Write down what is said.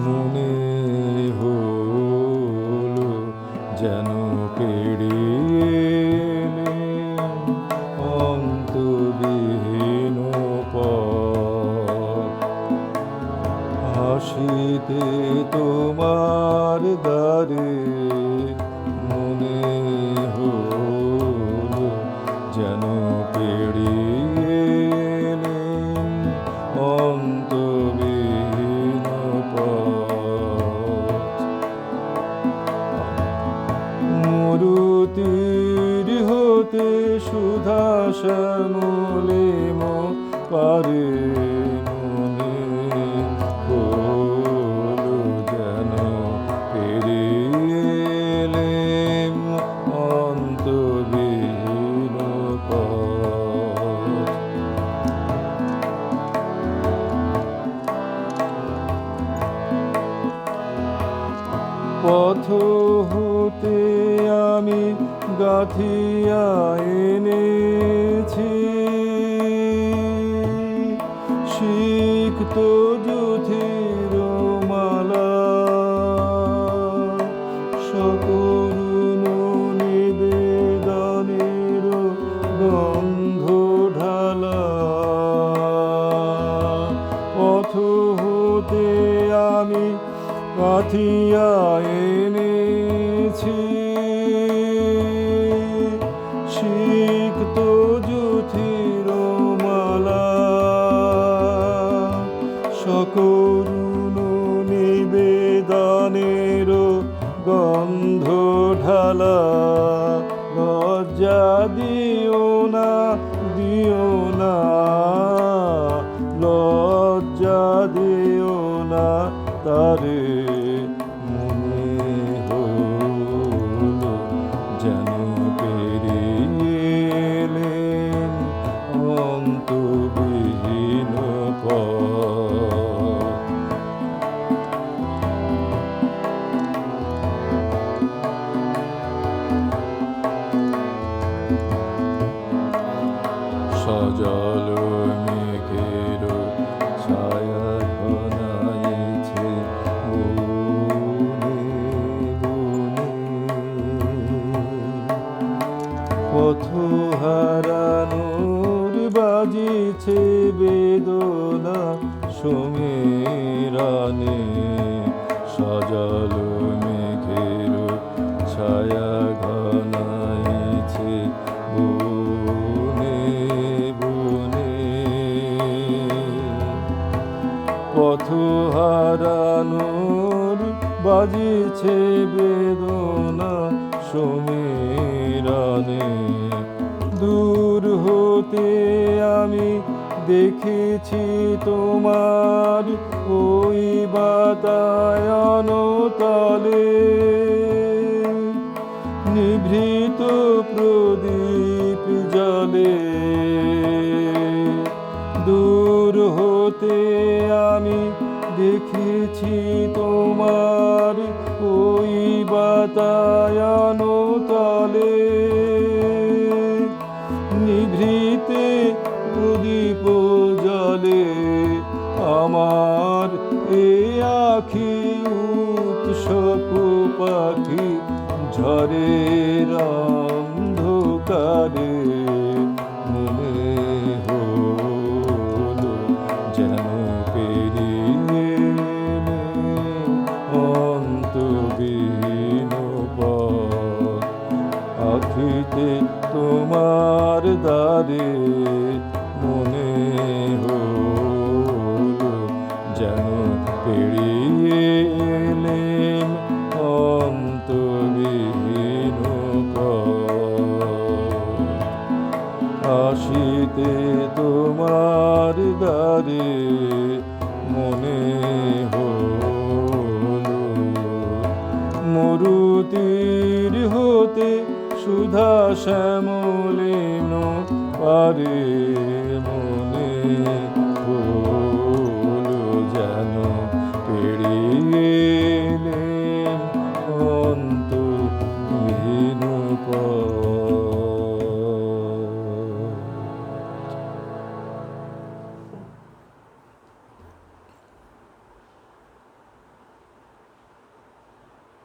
মনে হলো যেন পেরিয়ে এলেম অন্তবিহীন পথ। হাসিতে তোমার দ্বারে মনে হলো যেন পেরিয়ে এলেম অন্তবিহীন পথ। মরুতীর হতে সুধা শ্যামলিম পারে মনে হলো যেন পেরিয়ে এলেম অন্তবিহীন পথ। পথ হতে আমি গাঁথিয়া এনেছি সিক্ত যুথির মালা, সকরুণ নিবেদনের গন্ধ ঢালা। পথ হতে আমি গাঁথিয়া এনেছি সিক্ত যুথির মালা, সকরুণ নিবেদনের গন্ধ ঢালা। লজ্জা দিও না, দিও না, লজ্জা দিও না তারে মনে হলো যেন পেরিয়ে এলেম অন্তবিহীন পথ। সজল মেঘের ছায়া ঘনাইছে বনে বনে, পথ হারানোর বাজিছে বেদনা সমীরণে। সজল মেঘের ছায়া ঘনাইছে বনে বনে, পথ হারানোর বাজিছে বেদনা সমীরণে। দূর হতে আমি দেখেছি তোমার ওই বাতায়ন তলে, নিভৃত প্রদীপ জলে। দূর হতে আমি দেখেছি তোমার ওই বাতায়ন তলে, নিভৃতে প্রদীপ জলে। আমার এ আখি উৎসুক পাখি ঝড়ের অন্ধকারে মনে হলো যেন পেরিয়ে এলেম অন্তবিহীন পথ। আখিতে তোমার দ্বারে মনে হলো যেন পেরিয়ে এলেম অন্তবিহীন পথ। আসিতে তোমার দ্বারে মনে হলো মরুতীর হতে সুধা শ্যামলিন পারে মনে হলো যেন পেরিয়ে এলেম অন্তবিহীন পথ।